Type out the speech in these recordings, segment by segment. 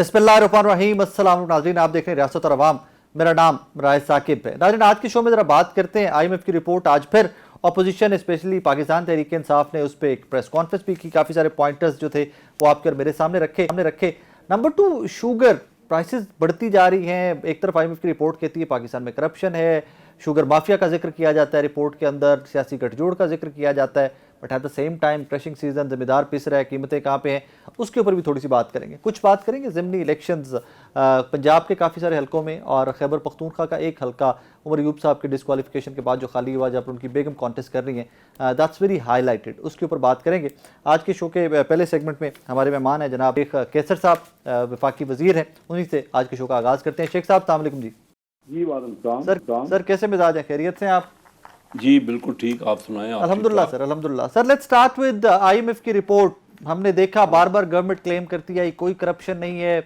बिस्मिल्लाहिर्रहमानिर्रहीम। अस्सलाम नाज़रीन, आप देख रहे हैं रियासत और अवाम। मेरा नाम राहिद साकिब है। नाज़रीन, आज के शो में ज़रा बात करते हैं IMF की रिपोर्ट। आज फिर अपोजिशन स्पेशली पाकिस्तान तहरीक इंसाफ ने उस पर एक प्रेस कॉन्फ्रेंस भी की। काफ़ी सारे पॉइंटर्स जो थे वो आपके और मेरे सामने रखे। नंबर 2, शुगर प्राइसेस बढ़ती जा रही हैं। एक तरफ IMF की रिपोर्ट कहती है पाकिस्तान में करप्शन है, शुगर माफिया का जिक्र किया जाता है रिपोर्ट के अंदर, सियासी गठजोड़ का जिक्र किया जाता है, but at the same time crushing season, ज़मींदार पिस रहा है, कीमतें कहाँ पे हैं, उसके ऊपर भी थोड़ी सी बात करेंगे। कुछ बात करेंगे ज़िमनी इलेक्शंस पंजाब के काफ़ी सारे हलकों में, और खैबर पख्तूनख्वा का एक हलका उमर अयूब साहब के डिस्क्वालिफिकेशन के बाद जो खाली हुआ, जहाँ पर उनकी बेगम कॉन्टेस्ट कर रही हैं, दैट्स वेरी हाईलाइटेड। उसके ऊपर बात करेंगे। आज के शो के पहले सेगमेंट में हमारे मेहमान हैं जनाब शेख कैसर साहब, वफाकी वज़ीर हैं। उन्हीं से आज के शो का आगाज़ करते हैं। शेख साहब अस्सलाम वालेकुम जी। जी वालेकुम सर कैसे मिजाज हैं, खैरियत से हैं आप? जी बिल्कुल ठीक, आप सुनाएं। अल्हम्दुलिल्लाह सर, अल्हम्दुलिल्लाह sir. Let's start with IMF की रिपोर्ट। हमने देखा बार बार गवर्नमेंट क्लेम करती है कोई करप्शन नहीं है।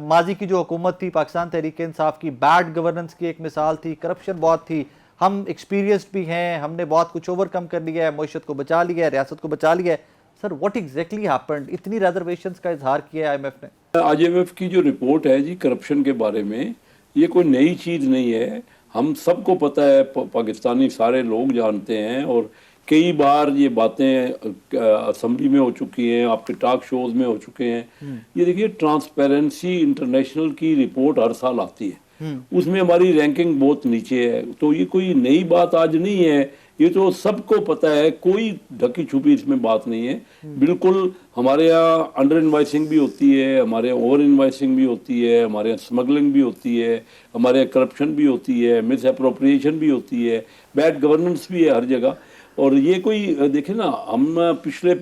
माजी की जो हुकूमत थी पाकिस्तान तहरीक इंसाफ की, बैड गवर्नेंस की एक मिसाल थी, करप्शन बहुत थी। हम एक्सपीरियंस्ड भी हैं, हमने बहुत कुछ ओवरकम कर लिया है, मईशत को बचा लिया है, रियासत को बचा लिया है। Sir what exactly happened? इतनी रिजर्वेशंस का इजहार किया है IMF ने। IMF की जो रिपोर्ट है जी करप्शन के बारे में, ये कोई नई चीज़ नहीं है। हम सबको पता है, पाकिस्तानी सारे लोग जानते हैं, और कई बार ये बातें असेंबली में हो चुकी हैं, आपके टॉक शोज में हो चुके हैं। ये देखिए, ट्रांसपेरेंसी इंटरनेशनल की रिपोर्ट हर साल आती है, उसमें हमारी रैंकिंग बहुत नीचे है। तो ये कोई नई बात आज नहीं है, ये तो सबको पता है, कोई ढकी छुपी इसमें बात नहीं है। बिल्कुल हमारे यहाँ अंडर इन्वाइसिंग भी होती है, हमारे यहाँ ओवर इन्वाइसिंग भी होती है, हमारे यहाँ स्मगलिंग भी होती है, हमारे यहाँ करप्शन भी होती है, मिस अप्रोप्रिएशन भी होती है, बैड गवर्नेंस भी है हर जगह। और ये कोई देखे ना, हम पिछले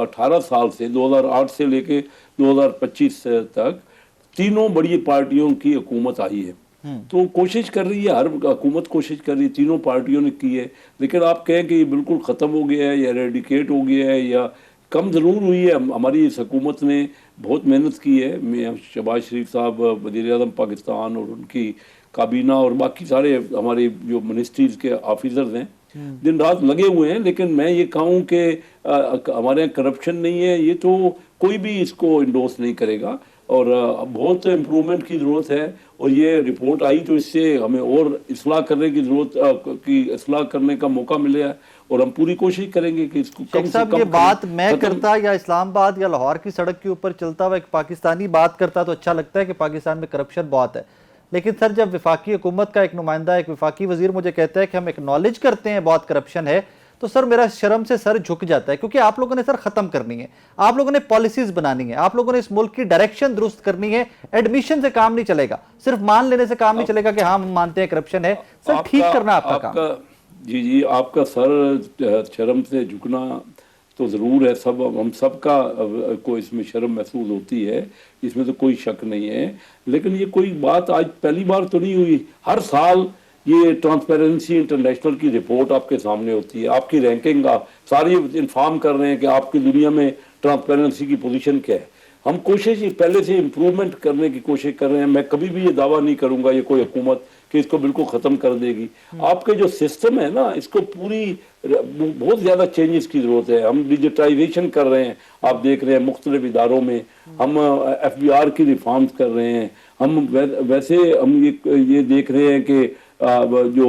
18 साल से 2008 से लेके 2025 तक तीनों बड़ी पार्टियों की हुकूमत आई है। तो कोशिश कर रही है, हर हुकूमत कोशिश कर रही है, तीनों पार्टियों ने की है। लेकिन आप कहें कि ये बिल्कुल ख़त्म हो गया है या रेडिकेट हो गया है, या कम ज़रूर हुई है। हमारी इस हुकूमत ने बहुत मेहनत की है। मैं शहबाज शरीफ साहब वज़ीर आज़म पाकिस्तान और उनकी काबीना और बाकी सारे हमारे जो मिनिस्ट्रीज़ के ऑफिसर्स हैं, दिन रात लगे हुए हैं। लेकिन मैं ये कहूँ कि हमारे यहाँ करप्शन नहीं है, ये तो कोई भी इसको इंडोर्स नहीं करेगा। और बहुत इम्प्रूवमेंट की ज़रूरत है। और ये रिपोर्ट आई तो इससे हमें और इस्लाह करने की ज़रूरत की इस्लाह करने का मौका मिला है, और हम पूरी कोशिश करेंगे कि इसको कम से कम। ये बात मैं करता या इस्लामाबाद या लाहौर की सड़क के ऊपर चलता हुआ एक पाकिस्तानी बात करता तो अच्छा लगता है कि पाकिस्तान में करप्शन बहुत है। लेकिन सर, जब वफाकी हुकूमत का एक नुमाइंदा, एक वफाकी वजीर मुझे कहता है कि हम एक्नॉलेज करते हैं बहुत करप्शन है, तो सर मेरा शर्म से सर झुक जाता है। क्योंकि आप लोगों ने सर खत्म करनी है, आप लोगों ने पॉलिसीज बनानी है, आप लोगों ने इस मुल्क की डायरेक्शन दुरुस्त करनी है। एडमिशन से काम नहीं चलेगा, सिर्फ मान लेने से काम नहीं चलेगा कि हाँ हम मानते हैं करप्शन है। सर ठीक करना आपका काम। जी, आपका सर शर्म से झुकना तो ज़रूर है। हम सब का को इसमें शर्म महसूस होती है, इसमें तो कोई शक नहीं है। लेकिन ये कोई बात आज पहली बार तो नहीं हुई। हर साल ये ट्रांसपेरेंसी इंटरनेशनल की रिपोर्ट आपके सामने होती है, आपकी रैंकिंग आप सारी इन्फॉर्म कर रहे हैं कि आपकी दुनिया में ट्रांसपेरेंसी की पोजीशन क्या है। हम कोशिश पहले से इम्प्रूवमेंट करने की कोशिश कर रहे हैं। मैं कभी भी ये दावा नहीं करूंगा ये कोई हुकूमत कि इसको बिल्कुल ख़त्म कर देगी। आपके जो सिस्टम है ना, इसको पूरी बहुत ज़्यादा चेंजेस की ज़रूरत है। हम डिजिटाइजेशन कर रहे हैं, आप देख रहे हैं मुख्तलिफ इदारों में। हम FBR की रिफॉर्म्स कर रहे हैं। हम वैसे हम ये देख रहे हैं कि जो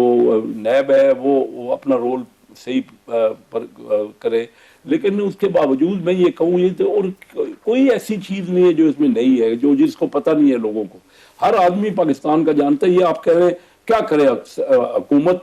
नैब है वो अपना रोल सही करे। लेकिन उसके बावजूद मैं ये कहूँ, ये तो और कोई ऐसी चीज़ नहीं है जो इसमें नई है, जो जिसको पता नहीं है लोगों को। हर आदमी पाकिस्तान का जानता है। ये आप कह रहे हैं क्या करे हुकूमत,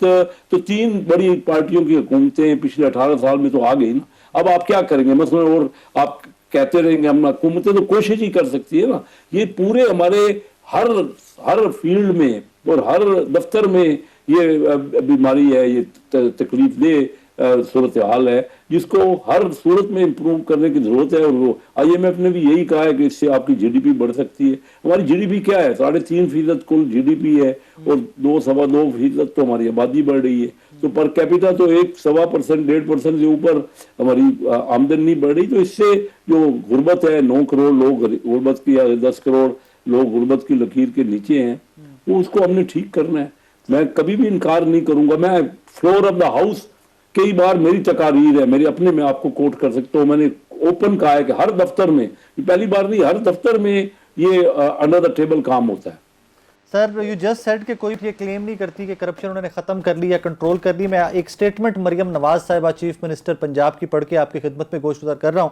तो 3 बड़ी पार्टियों की हुकूमतें पिछले 18 साल में तो आ गई ना। अब आप क्या करेंगे मसलन? और आप कहते रहेंगे हम हुकूमतें तो कोशिश ही कर सकती है ना। ये पूरे हमारे हर फील्ड में और हर दफ्तर में ये बीमारी है, ये तकलीफ दे सूरत हाल है, जिसको हर सूरत में इम्प्रूव करने की ज़रूरत है। और वो IMF ने भी यही कहा है कि इससे आपकी GDP बढ़ सकती है। हमारी GDP क्या है? 3.5% कुल GDP है, और 2-2.25% तो हमारी आबादी बढ़ रही है। तो पर कैपिटा तो 1-1.25%, 1.5% से ऊपर हमारी आमदनी बढ़ रही। तो इससे जो गुर्बत है, 9 करोड़ लोग गुर्बत की, 10 करोड़ लोग गुर्बत की लकीर के नीचे हैं, वो उसको हमने ठीक करना है। मैं कभी भी इनकार नहीं करूंगा। मैं फ्लोर ऑफ द हाउस कई बार मेरी तकारीर है, मेरे अपने में आपको कोट कर सकता हूँ, मैंने ओपन कहा है कि हर दफ्तर में, पहली बार नहीं, हर दफ्तर में یہ अंडर द टेबल काम होता है। सर यू जस्ट सेड कि कोई ये क्लेम नहीं करती कि करप्शन उन्होंने ख़त्म कर ली या कंट्रोल कर ली। मैं एक स्टेटमेंट मरियम नवाज साहिबा चीफ मिनिस्टर पंजाब की पढ़ के आपकी खिदमत में गोशगुजार कर रहा हूँ।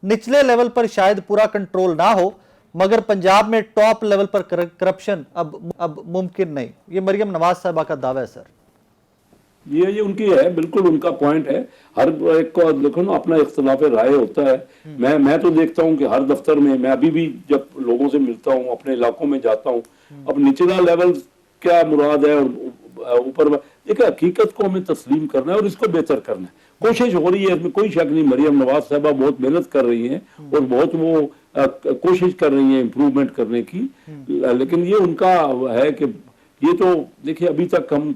निचले लेवल पर शायद पूरा कंट्रोल ना हो, मगर पंजाब में टॉप लेवल पर करप्शन अब मुमकिन नहीं, ये मरियम नवाज साहिबा का दावा है सर। ये उनकी है, बिल्कुल उनका पॉइंट है। हर एक को देखो ना अपना इख्तिलाफ राय होता है। मैं तो देखता हूँ कि हर दफ्तर में, मैं अभी भी जब लोगों से मिलता हूँ, अपने इलाकों में जाता हूँ, अब निचला लेवल क्या मुराद है और ऊपर देखिए हकीकत को हमें तस्लीम करना है और इसको बेहतर करना है। कोशिश हो रही है, इसमें कोई शक नहीं। मरियम नवाज साहिबा बहुत मेहनत कर रही हैं और बहुत वो कोशिश कर रही हैं इम्प्रूवमेंट करने की, लेकिन ये उनका है कि ये तो देखिए अभी तक हम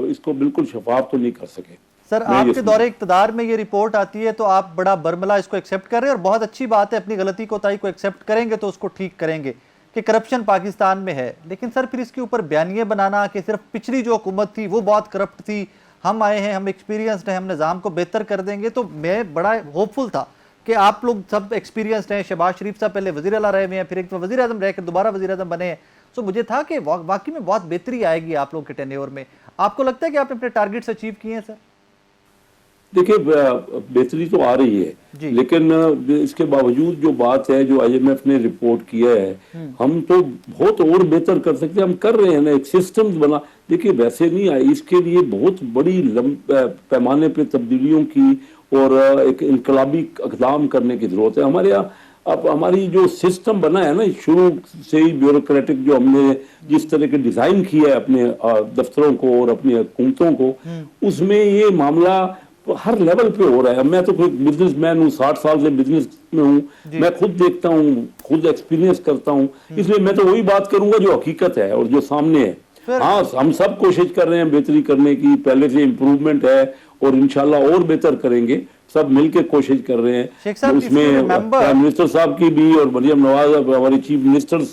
इसको बिल्कुल शफाफ तो नहीं कर सके। सर आपके दौरे इक़्तिदार में ये रिपोर्ट आती है तो आप बड़ा बरमला इसको एक्सेप्ट कर रहे हैं और बहुत अच्छी बात है, अपनी गलती कोताही को एक्सेप्ट करेंगे तो उसको ठीक करेंगे कि करप्शन पाकिस्तान में है। लेकिन सर फिर इसके ऊपर बयानिए बनाना कि सिर्फ पिछली जो हुकूमत थी वो बहुत करप्ट थी, हम आए हैं, हम एक्सपीरियंस्ड हैं, हम निज़ाम को बेहतर कर देंगे, तो मैं बड़ा होपफुल था कि आप लोग सब एक्सपीरियंस्ड हैं। शहबाज शरीफ साहब पहले वज़ीर आला रहे हुए हैं, फिर एक वज़ीर आज़म रह कर दोबारा वज़ीर आज़म बने हैं, तो मुझे था कि वाकई में बहुत बेहतरी आएगी आप लोग के टेन्योर में। आपको लगता है कि आपने अपने टारगेट्स अचीव किए हैं सर? देखिए बेहतरी तो आ रही है, लेकिन इसके बावजूद जो बात है, जो IMF ने रिपोर्ट किया है, हम तो बहुत और बेहतर कर सकते हैं। हम कर रहे हैं ना, एक सिस्टम बना। देखिए वैसे नहीं आई, इसके लिए बहुत बड़ी पैमाने पे तब्दीलियों की और एक इनकलाबी इक़दाम करने की जरूरत है। हमारे यहाँ अब हमारी जो सिस्टम बना है ना, शुरू से ही ब्यूरोक्रेटिक जो हमने जिस तरह के डिजाइन किया है अपने दफ्तरों को और अपनी हुकूमतों को, उसमें ये मामला हर लेवल पे हो रहा है। मैं तो कोई बिजनेसमैन हूँ, 60 साल से बिजनेस में हूँ, मैं खुद देखता हूँ, खुद एक्सपीरियंस करता हूँ, इसलिए मैं तो वही बात करूंगा जो हकीकत है और जो सामने है। हाँ, हम सब कोशिश कर रहे हैं बेहतरी करने की, पहले से इम्प्रूवमेंट है और इंशाल्लाह और बेहतर करेंगे, सब मिलकर कोशिश कर रहे हैं। उसमें प्राइम मिनिस्टर साहब की भी और मरियम नवाज हमारी चीफ मिनिस्टर,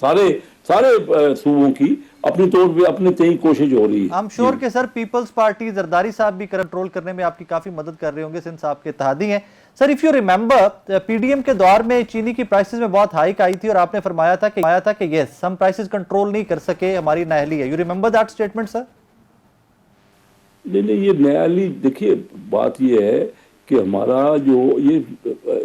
सारे सूबों की अपनी तौर पे अपने तय कोशिश हो रही है। I'm sure कि सर पीपल्स पार्टी जरदारी साहब भी कंट्रोल करने में आपकी काफी मदद कर रहे होंगे, सिंध साहब के इत्तेहादी हैं। Sir if you remember PDM के दौर में चीनी की प्राइसेस में बहुत हाइक आई थी और आपने फरमाया था कि यस हम प्राइसेस कंट्रोल नहीं कर सके, हमारी नाअहली है। You remember that statement sir? नहीं, ये नाअहली, देखिए बात ये है कि हमारा जो ये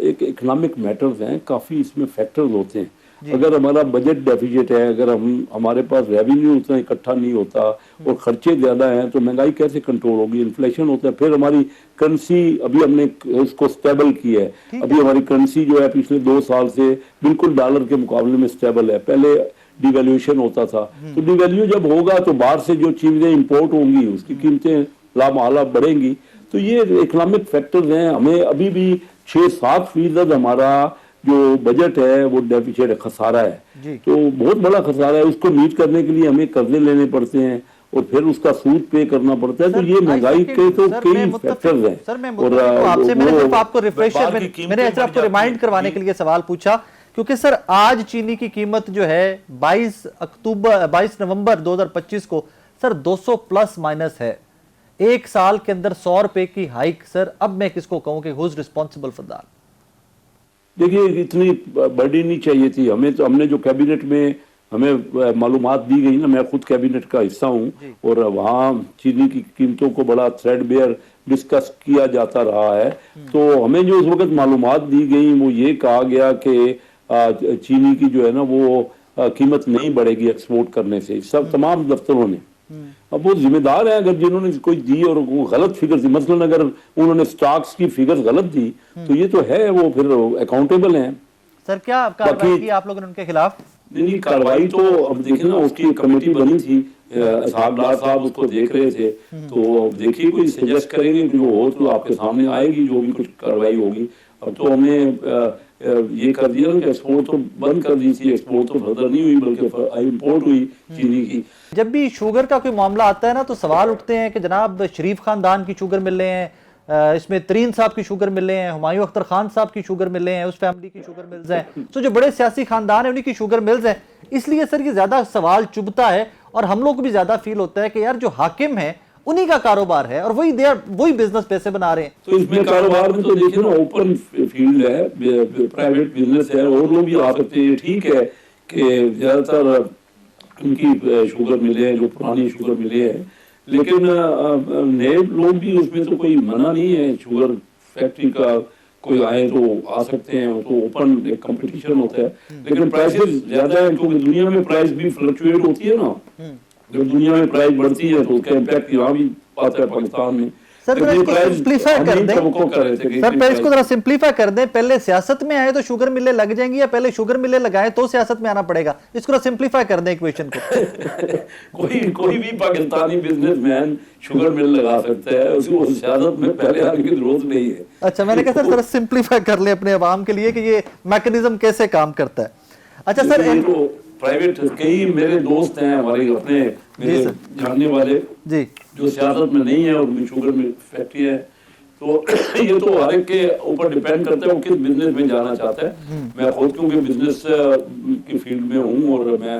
एक इकोनॉमिक मैटर्स हैं, काफ़ी इसमें फैक्टर्स होते हैं। अगर हमारा बजट डेफिसिट है, अगर हमारे पास रेवेन्यू उतना इकट्ठा नहीं होता और खर्चे ज़्यादा हैं, तो महंगाई कैसे कंट्रोल होगी? इन्फ्लेशन होता है। फिर हमारी करेंसी, अभी हमने उसको स्टेबल की है। अभी हमारी करेंसी जो है पिछले 2 साल से बिल्कुल डॉलर के मुकाबले में स्टेबल है। पहले डिवैल्यूएशन होता था, तो डिवैल्यू जब होगा तो बाहर से जो चीज़ें इंपोर्ट होंगी उसकी कीमतें लामहला बढ़ेंगी। तो ये इकोनॉमिक फैक्टर्स हैं। हमें अभी भी 6-7% हमारा जो बजट है वो डेफिसिट खसारा है, तो बहुत बड़ा खसारा है। उसको मीट करने के लिए हमें कर्जे लेने पड़ते हैं और फिर उसका सूद पे करना पड़ता है। तो ये महंगाई के तो कई फैक्टर्स हैं। सर मैं आपसे मैंने सिर्फ आपको रिफ्रेशर मैंने आपको रिमाइंड करवाने के लिए सवाल पूछा, क्योंकि सर आज चीनी की कीमत जो है 22 नवंबर 2025 को सर 200 प्लस माइनस है। एक साल के अंदर 100 रुपए की हाइक। सर अब मैं किसको कहूं कि who is responsible for that? देखिए इतनी बड़ी नहीं चाहिए थी हमें, तो हमने जो कैबिनेट में हमें मालूमात दी गई ना, मैं खुद कैबिनेट का हिस्सा हूँ और वहाँ चीनी की कीमतों को बड़ा थ्रेडबेयर डिस्कस किया जाता रहा है। तो हमें जो उस वक्त मालूमात दी गई वो ये कहा गया कि चीनी की जो है ना वो कीमत नहीं बढ़ेगी एक्सपोर्ट करने से, सब तमाम दफ्तरों ने। अब वो जिम्मेदार है अगर जिन्होंने कोई दी और वो गलत फिगर दी, मसलन अगर उन्होंने स्टॉक्स की फिगर गलत दी तो ये तो है, वो फिर अकाउंटेबल हैं। सर क्या कार्रवाई की आप लोगों ने उनके खिलाफ? नहीं, कार्रवाई तो अब देखिए ना, उसकी कमेटी बनी थी, इसहाक डार साहब उसको देख रहे थे, तो देखिए कोई सजेस्ट करेंगे जो हो तो आपके सामने आएगी जो भी कुछ कार्रवाई होगी। अब तो हमने ये कर दिया कि एक्सपोर्ट तो बंद कर दी थी, एक्सपोर्ट तो फर्दर नहीं हुई बल्कि इंपोर्ट हुई चीनी की। जब भी शुगर का कोई मामला आता है ना तो सवाल उठते हैं कि जनाब शरीफ खानदान की शुगर मिल रहे हैं, इसमें तरीन साहब की शुगर मिल रहे हैं, हुमायूं अख्तर खान साहब की शुगर मिल रहे हैं, उस फैमिली की शुगर मिल्स हैं, तो जो बड़े सियासी खानदान है उन्हीं की शुगर मिल्स हैं। इसलिए सर ये ज्यादा सवाल चुभता है और हम लोग को भी ज्यादा फील होता है कि यार जो हाकिम है उन्हीं का कारोबार है और वही बिजनेस पैसे बना रहे हैं। तो इसमें कारोबार में तो देखिए ना ओपन फील्ड है, प्राइवेट बिजनेस है और लोग भी आ सकते हैं। ठीक है کہ زیادہ تر ان کی شوگر ملے ہیں جو پرانی شوگر ملے ہیں، لیکن نئے لوگ بھی اس میں تو کوئی منع نہیں ہے، شوگر فیکٹری کا کوئی آئے تو آ سکتے ہیں، تو اوپن ایک کمپٹیشن ہوتا ہے، لیکن پرائسز زیادہ ہیں کیونکہ دنیا میں پرائس بھی فلکچویٹ ہوتی ہے نا، جب دنیا میں پرائس بڑھتی ہے تو اس کا امپیکٹ یہاں بھی آتا ہے پاکستان میں۔ سر پہلے اس کو سمپلیفائی کر دیں، سر پہلے اس کو ذرا سمپلیفائی کر دیں، پہلے سیاست میں آئے تو شوگر ملیں لگ جائیں گی یا پہلے شوگر ملیں لگائیں تو سیاست میں آنا پڑے گا؟ اس کو سمپلیفائی کر دیں ایکویشن کو۔ کوئی بھی Pakistani business man sugar mill لگا سکتا ہے، اس کو سیاست میں پہلے آنے کی ضرورت نہیں ہے۔ اچھا میں نے کہا سر ذرا سمپلیفائی کر لیں اپنے عوام کے لیے کہ یہ میکنزم کیسے کام کرتا ہے۔ اچھا سر پرائیویٹ کئی میرے دوست ہیں ہمارے اپنے میرے جاننے والے جی جو سیاست میں نہیں ہے اور شوگر میں فیکٹری ہے، تو یہ تو ہر ایک کے اوپر ڈیپینڈ کرتا ہے وہ کس بزنس میں جانا چاہتا ہے۔ میں خود کیونکہ بزنس کی فیلڈ میں ہوں اور میں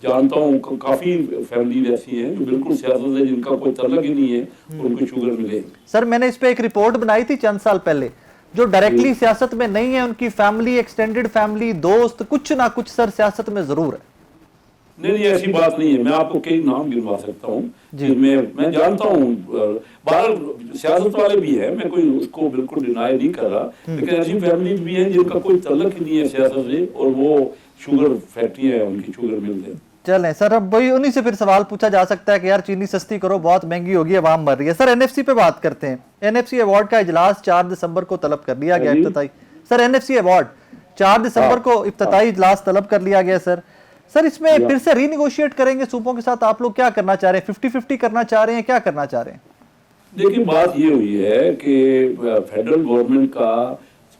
جانتا ہوں کافی فیملی ایسی ہیں جو بالکل سیاست ہے جن کا کوئی تعلق ہی نہیں ہے اور ان کو شوگر ملے۔ سر میں نے اس پہ ایک رپورٹ بنائی تھی چند سال پہلے، جو ڈائریکٹلی سیاست میں نہیں ہے ان کی فیملی، ایکسٹینڈڈ فیملی، دوست کچھ نہ کچھ سر سیاست میں ضرور ہے۔ نہیں ایسی بات نہیں ہے، میں آپ کو کئی نام گنوا سکتا ہوں جس میں جانتا ہوں، باہر سیاست والے بھی ہیں، میں کوئی اس کو بالکل ڈینائی نہیں کر رہا، لیکن ایسی فیملی بھی ہیں جن کا کوئی تعلق ہی نہیں ہے سیاست سے اور وہ شوگر فیکٹری ہے ان کی، شوگر مل ہے۔ چلیں سر اب وہی انہی سے پھر سوال پوچھا جا سکتا ہے کہ یار چینی سستی کرو، بہت مہنگی ہوگی، عوام مر رہی ہے۔ سر این ایف سی پہ بات کرتے ہیں۔ این ایف سی ایوارڈ کا اجلاس 4 دسمبر کو طلب کر لیا گیا افتتاحی۔ سر این ایف سی ایوارڈ 4 دسمبر کو افتتاحی اجلاس طلب کر لیا گیا سر۔ سر اس میں پھر سے ری نیگوشیٹ کریں گے صوبوں کے ساتھ؟ آپ لوگ کیا کرنا چاہ رہے ہیں؟ 50-50 کرنا چاہ رہے ہیں؟ کیا کرنا چاہ رہے ہیں؟ دیکھیں بات یہ ہوئی ہے کہ فیڈرل گورنمنٹ کا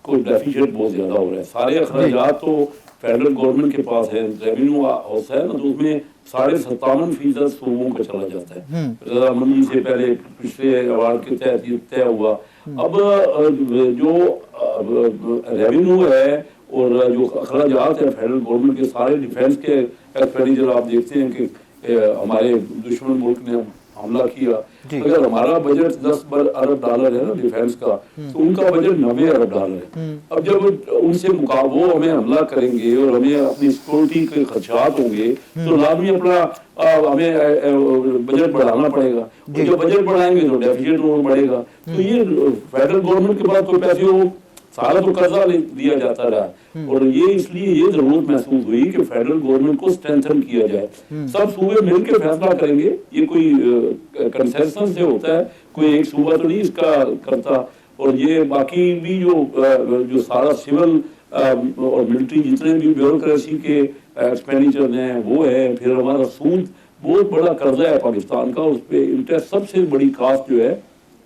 کوئی ڈیفیشٹ بہت زیادہ ہو رہا ہے، سارے اخراجات تو فیڈرل گورنمنٹ کے پاس ہے، ریونیو ہوتا ہے نا، تو اس میں 57.5% صوبوں کا چلا جاتا ہے۔ رضامندی سے پہلے پچھلے ایوارڈ کے تحت یہ طے ہوا۔ اب جو ریونیو ہے اور جو اخراجات ہیں فیڈرل گورنمنٹ کے، سارے ڈیفینس کے ایکسپینڈیچر آپ دیکھتے ہیں کہ ہمارے دشمن ملک نے حملہ کیا، اگر ہمارا بجٹ 10 ارب ڈالر ہے نا ڈیفینس کا، تو ان کا بجٹ 90 ارب ڈالر ہے۔ اب جب ان سے وہ ہمیں حملہ کریں گے اور ہمیں اپنی سیکورٹی کے خدشات ہوں گے تو لازمی اپنا ہمیں بجٹ بڑھانا پڑے گا، جب بجٹ بڑھائیں گے تو ڈیفیسٹ بڑھے گا۔ تو یہ فیڈرل گورنمنٹ کے پاس کوئی پیسے ہو، سارا تو قرضہ دیا جاتا رہا، اور یہ اس لیے یہ ضرورت محسوس ہوئی کہ فیڈرل گورنمنٹ کو اسٹرینتھن کیا جائے۔ سب صوبے مل کے فیصلہ کریں گے، یہ کوئی کنسنسس سے ہوتا ہے، کوئی ایک صوبہ تو نہیں اس کا کرتا، اور یہ باقی بھی جو سارا سول اور ملٹری جتنے بھی بیوروکریسی کے ایکسپینڈیچر ہیں وہ ہے، پھر ہمارا سود بہت بڑا قرضہ ہے پاکستان کا، اس پہ انٹرسٹ سب سے بڑی کاسٹ جو ہے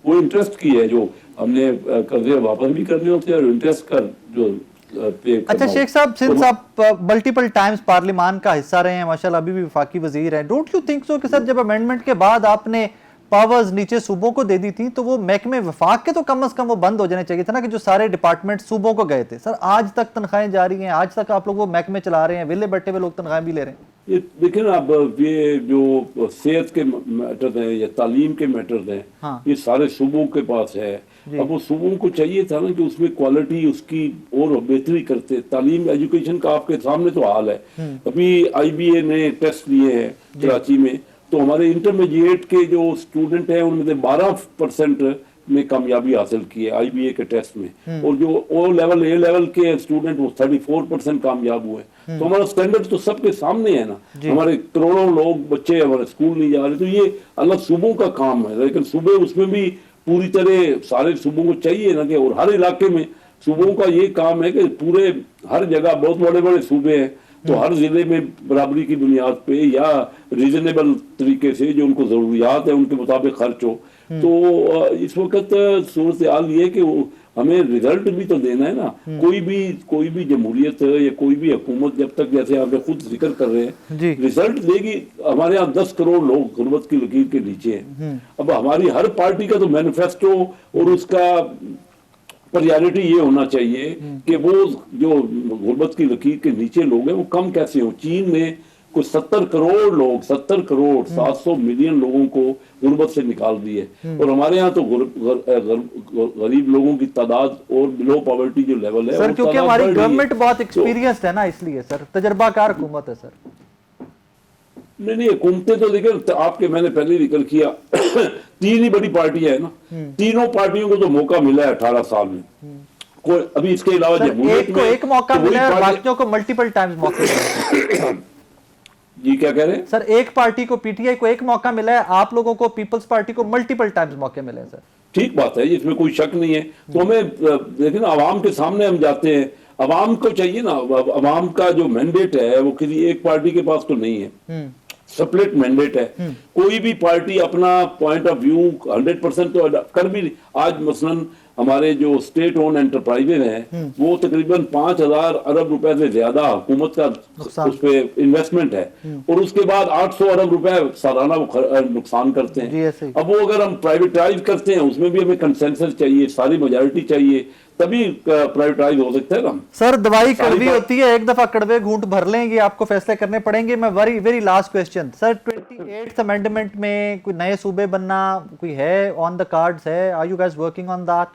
وہ انٹرسٹ کی ہے، جو ہم نے قرضے واپس بھی کرنے ہوتے ہیں اور انٹرسٹ کا جو پے کرنا۔ اچھا شیخ صاحب، سنس آپ ملٹیپل ٹائمز پارلیمان کا حصہ رہے ہیں، ماشاءاللہ ابھی بھی وفاقی وزیر ہیں، ڈونٹ یو تھنک سو کہ سر جب امینڈمنٹ کے بعد آپ نے پاورز نیچے صوبوں کو دے دی تھی تو وہ محکمے وفاق کے تو کم از کم وہ بند ہو جانے چاہیے تھا نا، کہ جو سارے ڈپارٹمنٹ صوبوں کو گئے تھے۔ سر آج تک تنخواہیں جاری ہیں، آج تک آپ لوگ وہ محکمے چلا رہے ہیں، ویلے بیٹھے ہوئے لوگ تنخواہیں بھی لے رہے ہیں۔ دیکھیں نا، اب یہ جو صحت کے میٹرز ہیں یا تعلیم کے میٹرز ہیں، یہ سارے صوبوں کے پاس ہے۔ اب وہ صوبوں کو چاہیے تھا نا کہ اس میں کوالٹی اس کی اور بہتری کرتے۔ تعلیم ایجوکیشن کا آپ کے سامنے تو حال ہے، ابھی آئی بی اے نے ٹیسٹ لیے ہیں کراچی میں، تو ہمارے انٹرمیڈیٹ کے جو اسٹوڈنٹ ہیں ان میں سے 12% میں کامیابی حاصل کی ہے آئی بی اے کے ٹیسٹ میں، اور جو او لیول اے لیول کے اسٹوڈنٹ وہ 34% کامیاب ہوئے۔ تو ہمارا سٹینڈرڈ تو سب کے سامنے ہے نا، ہمارے کروڑوں لوگ بچے ہمارے اسکول نہیں جا رہے، تو یہ اللہ صوبوں کا کام ہے، لیکن صوبے اس میں بھی پوری طرح سارے صوبوں کو چاہیے نا کہ، اور ہر علاقے میں صوبوں کا یہ کام ہے کہ پورے ہر جگہ بہت بڑے بڑے صوبے ہیں تو ہر ضلع میں برابری کی بنیاد پہ یا ریزنیبل طریقے سے جو ان کو ضروریات ہیں ان کے مطابق خرچ ہو۔ تو اس وقت صورتحال یہ ہے کہ ہمیں رزلٹ بھی تو دینا ہے نا، کوئی بھی جمہوریت یا کوئی بھی حکومت جب تک، جیسے آپ خود ذکر کر رہے ہیں، رزلٹ دے گی۔ ہمارے یہاں 10 کروڑ لوگ غربت کی لکیر کے نیچے ہیں۔ اب ہماری ہر پارٹی کا تو مینیفیسٹو اور اس کا پریارٹی یہ ہونا چاہیے کہ وہ جو غربت کی لکیر کے نیچے لوگ ہیں وہ کم کیسے ہوں۔ چین نے कोई 70 करोड़ लोग 70 करोड़ 700 मिलियन लोगों को गुर्बत से निकाल दिए, और हमारे यहाँ तो गरीब लोगों की तादाद और बिलो पॉवर्टी जो लेवल है सर, क्योंकि तादाद हमारी बढ़ रही है। गवर्नमेंट बहुत एक्सपीरियंस्ड है ना, इसलिए सर तजर्बाकार हुकूमत है सर। नहीं, हुकूमतें तो देखिए आपके मैंने पहले जिक्र किया 3 ही बड़ी पार्टियां है ना, तीनों पार्टियों को तो मौका मिला है 18 साल में, कोई अभी इसके अलावा सर, जमहूरियत एक को में एक मौका तो वही मिला है, पार्टी- बाकियों को मल्टीपल टाइम्स मौके मिले हैं। जी क्या कह रहे हैं? सर, एक पार्टी को, पीटीआई को एक मौका मिला है, आप लोगों को पीपल्स पार्टी को मल्टीपल टाइम्स मौके मिले हैं सर। ठीक बात है, इसमें कोई शक नहीं है। तो हमें देखिए ना, आवाम के सामने हम जाते हैं, आवाम को चाहिए ना, आवाम का जो मैंडेट है वो किसी एक पार्टी के पास तो नहीं है, स्प्लिट मैंडेट है। कोई भी पार्टी अपना पॉइंट ऑफ व्यू 100% तो कर भी नहीं। आज मसलन हमारे जो स्टेट ओन एंटरप्राइजेज हैं वो तकरीबन 5,000 अरब रुपए से ज्यादा हुकूमत का उस पे इन्वेस्टमेंट है, और उसके बाद 800 अरब रुपए सालाना वो नुकसान करते हैं। अब वो अगर हम प्राइवेटाइज करते हैं उसमें भी हमें कंसेंसस चाहिए, सारी मेजॉरिटी चाहिए, तभी प्राइवेटाइज हो सकता है ना। सर, दवाई कड़वी होती है, एक दफा कड़वे घूंट भर लेंगे, आपको फैसले करने पड़ेंगे। मैं very last question sir, 28th amendment में कोई नए सूबे बनना कोई है ऑन द कार्ड्स है? Are you guys working on that?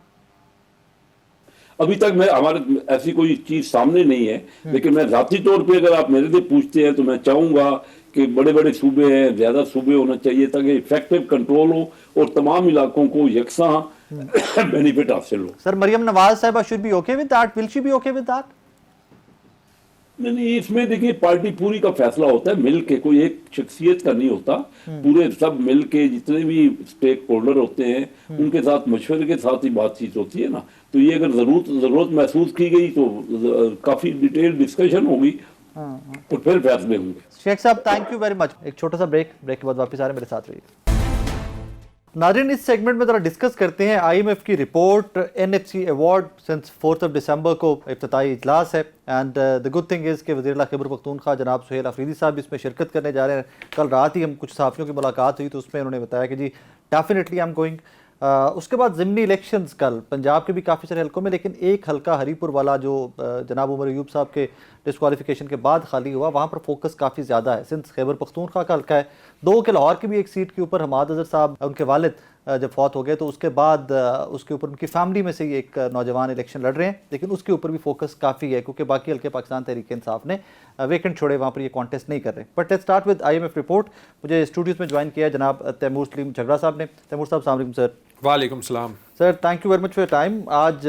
अभी तक मैं हमारे ऐसी कोई चीज सामने नहीं है, लेकिन मैं जाती तौर पे अगर आप मेरे से पूछते हैं तो मैं चाहूंगा कि बड़े बड़े सूबे हैं, ज्यादा सूबे होना चाहिए ताकि इफेक्टिव कंट्रोल हो और तमाम इलाकों को यकसा बेनिफिट हासिल हो। सर, मरियम नवाज साहिबा should be okay with that? Will she be okay with that? नहीं, इसमें देखिए पार्टी पूरी का फैसला होता है मिल के, कोई एक शख्सियत का नहीं होता, पूरे सब मिल के जितने भी स्टेक होल्डर होते हैं उनके साथ मशवरे के साथ ही बातचीत होती है ना। तो ये अगर जरूरत महसूस की गई तो काफी डिटेल डिस्कशन होगी और फिर फैसले होंगे। शेख साहब, थैंक यू वेरी मच। एक छोटा सा ब्रेक के बाद वापस आ रहे हैं, मेरे साथ रहिए। नाज़रीन, इस सेगमेंट में ज़रा डिस्कस करते हैं आईएमएफ की रिपोर्ट। एनएफसी अवार्ड सिंस 4 दिसंबर को इफ्तिताई इजलास है, and the good thing is कि वज़ीर खैबर पख्तूनख्वा जनाब सुहेल अफरीदी साहब इसमें शिरकत करने जा रहे हैं। कल रात ही हम कुछ सहाफ़ियों की मुलाकात हुई तो उसमें उन्होंने बताया कि जी डेफिनेटली आई एम गोइंग। उसके बाद ज़िमनी इलेक्शंस कल पंजाब के भी काफ़ी सारे हलकों में, लेकिन एक हल्का हरीपुर वाला जो जनाब उमर अयूब साहब के डिस्क्वालिफिकेशन के बाद खाली हुआ, वहाँ पर फोकस काफ़ी ज़्यादा है सिंस खैबर पख्तूनख्वा का हल्का है। 2 के लाहौर की भी एक सीट के ऊपर हमाद अज़हर साहब उनके वालिद जब फौत हो गए तो उसके बाद उसके ऊपर उनकी फैमिली में से ही एक नौजवान इलेक्शन लड़ रहे हैं, लेकिन उसके ऊपर भी फोकस काफ़ी है क्योंकि बाकी हल्के पाकिस्तान तहरीक इंसाफ ने वेकेंट छोड़े, वहाँ पर ये कॉन्टेस्ट नहीं कर रहे। But let's start with IMF report. मुझे स्टूडियोज़ में ज्वाइन किया है जनाब तैमूर सलीम झगड़ा साहब ने। तैमूर साहब, अस्सलाम वालेकुम सर। वालेकुम सलाम sir, thank you very much for your time. आज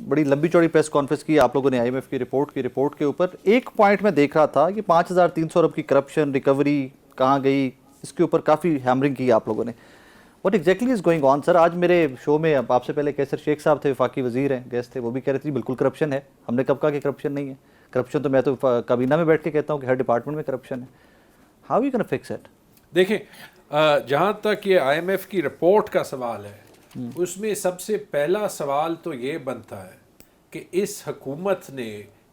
बड़ी लंबी चौड़ी प्रेस कॉन्फ्रेंस की आप लोगों ने आईएमएफ की रिपोर्ट के ऊपर। एक पॉइंट में देख रहा था कि 5,300 अरब की करप्शन रिकवरी कहाँ गई, इसके ऊपर काफ़ी हैमरिंग की आप लोगों ने। What exactly is going on? Sir, आज मेरे शो में आपसे पहले कैसर शेख साहब थे, वफाकी वजीर हैं, गेस्ट थे, वो भी कह रहे थे बिल्कुल करप्शन है। हमने कब कहा कि करप्शन नहीं है? करप्शन तो मैं तो काबीना में बैठ के कहता हूँ कि हर डिपार्टमेंट में करप्शन है। How you can fix it? देखिए, जहाँ तक ये आईएमएफ की रिपोर्ट का सवाल है, उसमें सबसे पहला सवाल तो ये बनता है कि इस हुकूमत ने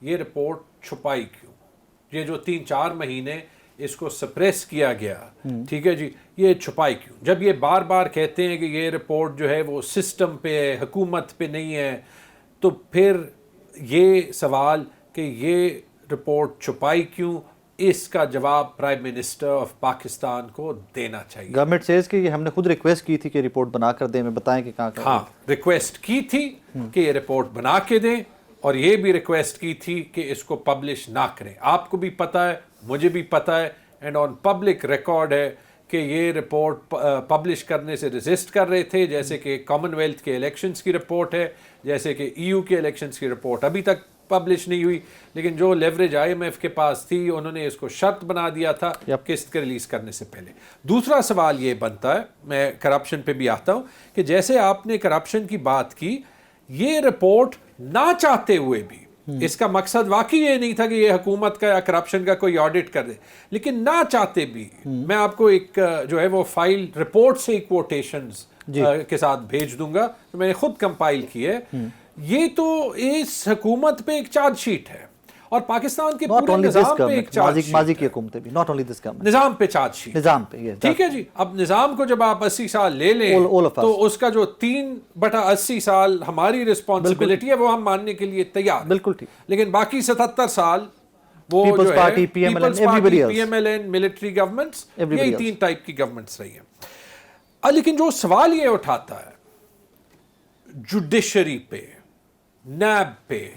ये रिपोर्ट छुपाई क्यों? ये जो 3-4 महीने इसको सप्रेस किया गया, ठीक है जी, ये छुपाई क्यों? जब ये बार बार कहते हैं कि ये रिपोर्ट जो है वो सिस्टम पे है, हुकूमत पे नहीं है, तो फिर ये सवाल कि ये रिपोर्ट छुपाई क्यों, इसका जवाब प्राइम मिनिस्टर ऑफ पाकिस्तान को देना चाहिए। गवर्नमेंट सेज कि ये हमने खुद रिक्वेस्ट की थी कि रिपोर्ट बना कर दें, हमें बताएं कि कहाँ। हाँ, रिक्वेस्ट की थी कि ये रिपोर्ट बना के दें, और ये भी रिक्वेस्ट की थी कि इसको पब्लिश ना करें। आपको भी पता है, मुझे भी पता है, एंड ऑन पब्लिक रिकॉर्ड है कि ये रिपोर्ट पब्लिश करने से रेजिस्ट कर रहे थे, जैसे कि कॉमनवेल्थ के इलेक्शंस की रिपोर्ट है, जैसे कि ईयू के इलेक्शंस की रिपोर्ट अभी तक पब्लिश नहीं हुई, लेकिन जो लेवरेज आईएमएफ के पास थी उन्होंने इसको शर्त बना दिया था किस्त के रिलीज करने से पहले। दूसरा सवाल ये बनता है, मैं करप्शन पे भी आता हूँ, कि जैसे आपने करप्शन की बात की, ये रिपोर्ट ना चाहते हुए भी, इसका मकसद वाकई ये नहीं था कि ये हुकूमत का या करप्शन का कोई ऑडिट कर दे, लेकिन ना चाहते भी, मैं आपको एक जो है वो फाइल रिपोर्ट से कोटेशंस के साथ भेज दूंगा, तो मैंने खुद कंपाइल की है। ये तो इस हुकूमत पे एक चार्जशीट है और पाकिस्तान के पूरे निजाम पे एक चार्जशीट, माजी की हुकूमतें भी, नॉट ओनली दिस गवर्नमेंट, निजाम पे चार्जशीट, निजाम पे, ठीक है जी। अब निजाम को जब आप 80 साल ले लें तो उसका जो 3/80 साल हमारी रिस्पॉन्सिबिलिटी है वो हम मानने के लिए तैयार, बिल्कुल ठीक, लेकिन बाकी 77 साल वो People's जो Party, है PMLN, People's everybody Party, else. PMLN, military governments, Everybody यही else. 3 टाइप की गवर्नमेंट्स रही हैं। लेकिन जो सवाल ये उठाता है जुडिशरी पे, नैब पे,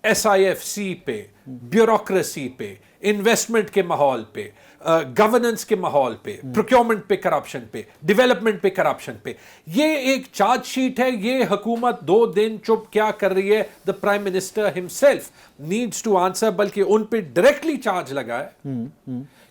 SIFC पे, ब्यूरोक्रेसी पे, इन्वेस्टमेंट के माहौल पे, गवर्नेंस के माहौल पे, प्रोक्योरमेंट पे करप्शन पे, डेवलपमेंट पे करप्शन पे, ये एक चार्जशीट है। ये हुकूमत 2 दिन चुप क्या कर रही है? The prime minister himself needs to answer, बल्कि उन पे डायरेक्टली चार्ज लगा है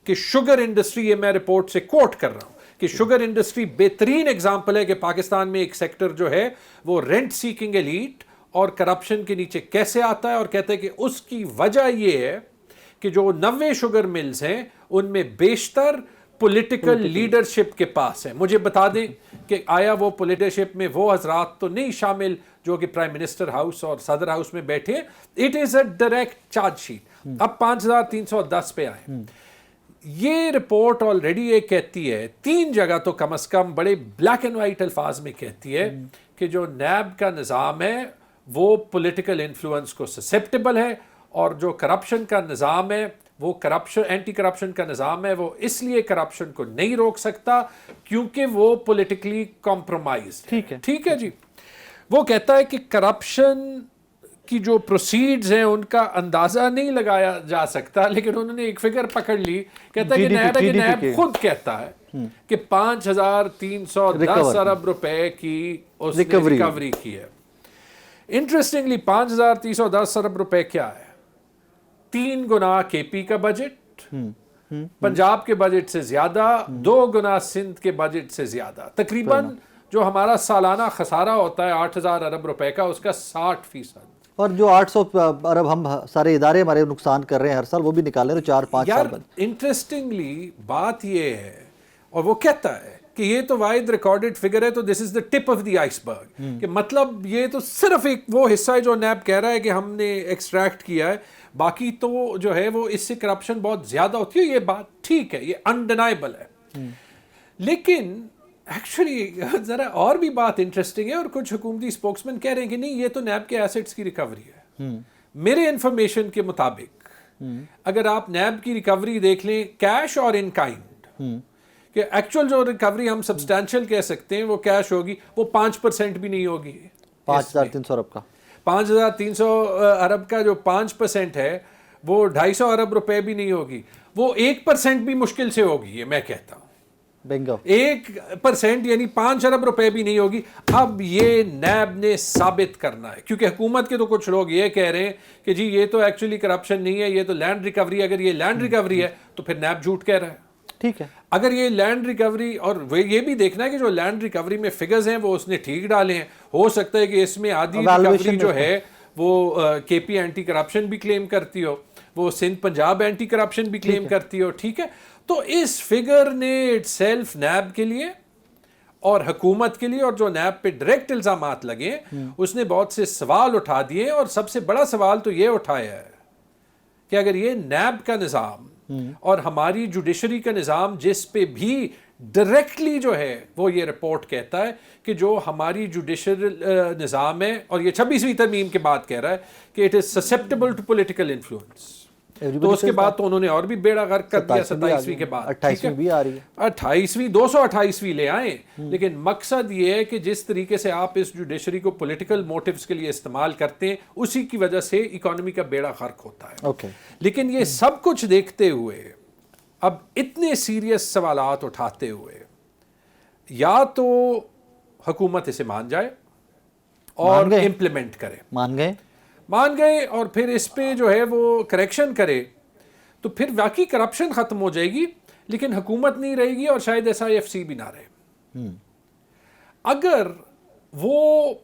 कि शुगर इंडस्ट्री, ये मैं रिपोर्ट से कोट कर रहा हूं, कि शुगर इंडस्ट्री बेहतरीन एग्जांपल है कि पाकिस्तान में एक सेक्टर जो है वो रेंट सीकिंग एलीट और करप्शन के नीचे कैसे आता है, और कहते हैं कि उसकी वजह ये है कि जो 90 शुगर मिल्स हैं उनमें बेशतर पॉलिटिकल लीडरशिप के पास है। मुझे बता दें कि आया वो लीडरशिप में वो हजरात तो नहीं शामिल जो कि प्राइम मिनिस्टर हाउस और सदर हाउस में बैठे हैं। It is a direct chargesheet. अब 5310 पे आए। ये रिपोर्ट ऑलरेडी ये कहती है 3 जगह तो कम से कम बड़े ब्लैक एंड वाइट अल्फाज में कहती है कि जो नैब का निज़ाम है वो पॉलिटिकल इन्फ्लुएंस को ससेप्टेबल है, और जो करप्शन का निज़ाम है वो करप्शन, एंटी करप्शन का निज़ाम है, वो इसलिए करप्शन को नहीं रोक सकता क्योंकि वो पॉलिटिकली कॉम्प्रोमाइज। ठीक है जी। वो कहता है कि करप्शन की जो प्रोसीड्स हैं उनका अंदाजा नहीं लगाया जा सकता, लेकिन उन्होंने एक फिगर पकड़ ली। कहता है कि नैब खुद कहता है कि 5310 अरब रुपए की उसने रिकवरी की है। इंटरेस्टिंगली 5310 अरब रुपए क्या है? 3 गुना केपी का बजट, पंजाब के बजट से ज्यादा, 2 गुना सिंध के बजट से ज्यादा। तकरीबन जो हमारा सालाना खसारा होता है 8000 अरब रुपए का, उसका 60%। और जो 800 अरब हम सारे इदारे हमारे नुकसान कर रहे हैं हर साल, वो भी निकाले तो 4-5 साल बाद। इंटरेस्टिंगली बात ये है, और वो कहता है कि ये तो वाइड रिकॉर्डेड फिगर है, तो this is the tip of the iceberg, कि मतलब ये तो सिर्फ एक वो हिस्सा है जो नैब कह रहा है कि हमने एक्सट्रैक्ट किया है, बाकी तो जो है वो इससे करप्शन बहुत ज्यादा होती है। ये बात ठीक है, ये अनडिनाइबल है। लेकिन एक्चुअली जरा और भी बात इंटरेस्टिंग है, और कुछ हुकूमती स्पोक्समैन कह रहे हैं कि नहीं, ये तो नैब के एसेट्स की रिकवरी है। मेरे इंफॉर्मेशन के मुताबिक अगर आप नैब की रिकवरी देख लें कैश और इन काइंड, कि एक्चुअल जो रिकवरी हम सब्सटैंशियल कह सकते हैं वो कैश होगी, वो 5% भी नहीं होगी। 5300 अरब का 5300 अरब का जो 5% है वो 250 अरब रुपए भी नहीं होगी, वो 1% भी मुश्किल से होगी। ये मैं कहता हूं, बिंगो 1% यानी 5 अरब रुपए भी नहीं होगी। अब ये नैब ने साबित करना है, क्योंकि हुकूमत के तो कुछ लोग ये कह रहे हैं कि जी ये तो एक्चुअली करप्शन नहीं है, ये तो लैंड रिकवरी। अगर ये लैंड रिकवरी है तो फिर नैब झूठ कह रहा है। ठीक है, अगर ये लैंड रिकवरी, और वे ये भी देखना है कि जो लैंड रिकवरी में फिगर्स हैं वो उसने ठीक डाले हैं। हो सकता है कि इसमें आधी रिकवरी जो है वो केपी एंटी करप्शन भी क्लेम करती हो, वो सिंध पंजाब एंटी करप्शन भी क्लेम करती हो। ठीक है, तो इस फिगर ने इटसेल्फ नैब के लिए और हुकूमत के लिए, और जो नैब पे डायरेक्ट इल्जामात लगे उसने बहुत से सवाल उठा दिए। और सबसे बड़ा सवाल तो ये उठाया है कि अगर ये नैब का निज़ाम और हमारी जुडिशरी का निज़ाम, जिस पे भी डायरेक्टली जो है वो ये रिपोर्ट कहता है कि जो हमारी जुडिशरी निज़ाम है, और ये 26वीं तरमीम के बाद कह रहा है कि it is susceptible to political influence, तो उसके बाद तो उन्होंने और भी बेड़ा गर्क कर दिया 27वीं के बाद। 28वीं भी आ रही है, 28वीं 228वीं ले आए। लेकिन मकसद ये है कि जिस तरीके से आप इस जुडिशरी को पॉलिटिकल मोटिव्स के लिए इस्तेमाल करते हैं, उसी की वजह से इकोनॉमी का बेड़ा गर्क होता है। ओके। लेकिन ये सब कुछ देखते हुए, अब इतने सीरियस सवालात उठाते हुए, या तो हुकूमत इसे मान जाए और इम्प्लीमेंट करे, मान गए और फिर इस पे जो है वो करेक्शन करे, तो फिर वाकई करप्शन खत्म हो जाएगी। लेकिन हुकूमत नहीं रहेगी और शायद SIFC भी ना रहे। अगर वो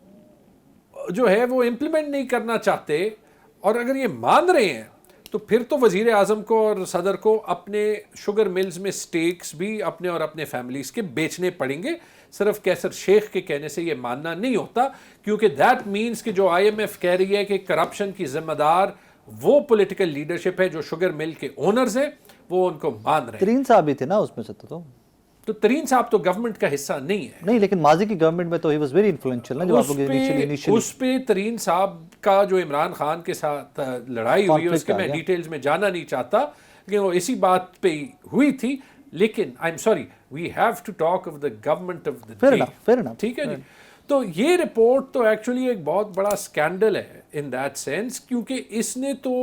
जो है वो इम्प्लीमेंट नहीं करना चाहते, और अगर ये मान रहे हैं, तो फिर तो वजीर आज़म को और सदर को अपने शुगर मिल्स में स्टेक्स भी अपने और अपने फैमिलीज के बेचने पड़ेंगे। सिर्फ कैसर शेख के कहने से ये मानना नहीं होता, क्योंकि दैट मीन्स कि जो IMF कह रही है कि करप्शन की जिम्मेदार वो पॉलिटिकल लीडरशिप है जो शुगर मिल के ओनर्स हैं, वो उनको मान रहे हैं। तरीन साहब भी थे ना उसमें से, तो تو ترین صاحب تو گورنمنٹ کا حصہ نہیں ہے. نہیں لیکن ماضی کی گورنمنٹ میں تو ہی واز ویری انفلوئنشل نا, جو آپ لوگ اس پہ ترین صاحب کا جو عمران خان کے ساتھ لڑائی ہوئی ہے اس کے میں ڈیٹیلز میں جانا نہیں چاہتا, لیکن وہ اسی بات پہ ہوئی تھی. لیکن I'm sorry, we have to talk of the government of the day. ٹھیک ہے جی. تو یہ رپورٹ تو ایکچولی ایک بہت بڑا اسکینڈل ہے ان دیٹ سینس, کیونکہ اس نے تو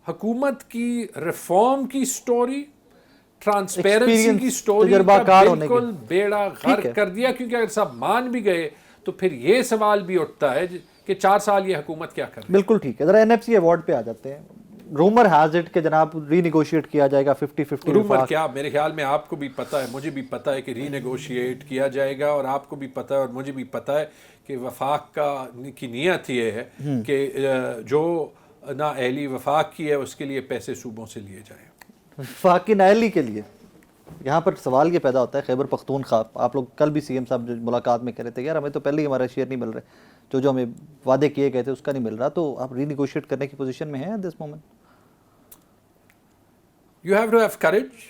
حکومت کی ریفارم کی سٹوری, ٹرانسپیرنسی کی سٹوری کا بالکل بیڑا غرق کر دیا. کیونکہ اگر سب مان بھی گئے تو پھر یہ سوال بھی اٹھتا ہے کہ 4 سال یہ حکومت کیا کر رہی ہے. بالکل ٹھیک ہے. ذرا این ایف سی ایوارڈ پہ آ جاتے ہیں. رومر ہیز اٹ کہ جناب ری نیگوشیٹ کیا جائے گا 50-50. رومر کیا, میرے خیال میں آپ کو بھی پتا ہے, مجھے بھی پتا ہے کہ ری نیگوشیٹ کیا جائے گا, اور آپ کو بھی پتا ہے اور مجھے بھی پتا ہے کہ وفاق کی نیت یہ ہے کہ جو نا اہلی وفاق کی ہے اس کے لیے پیسے صوبوں سے لیے جائیں. وفاق کی نااہلی کے لیے یہاں پر سوال یہ پیدا ہوتا ہے, خیبر پختونخوا, آپ لوگ کل بھی سی ایم صاحب ملاقات میں کہہ رہے تھے یار ہمیں تو پہلے ہی ہمارا شیئر نہیں مل رہا, جو ہمیں وعدے کیے گئے تھے اس کا نہیں مل رہا, تو آپ ری نیگوشیٹ کرنے کی پوزیشن میں ہیں at this moment? You have to have courage.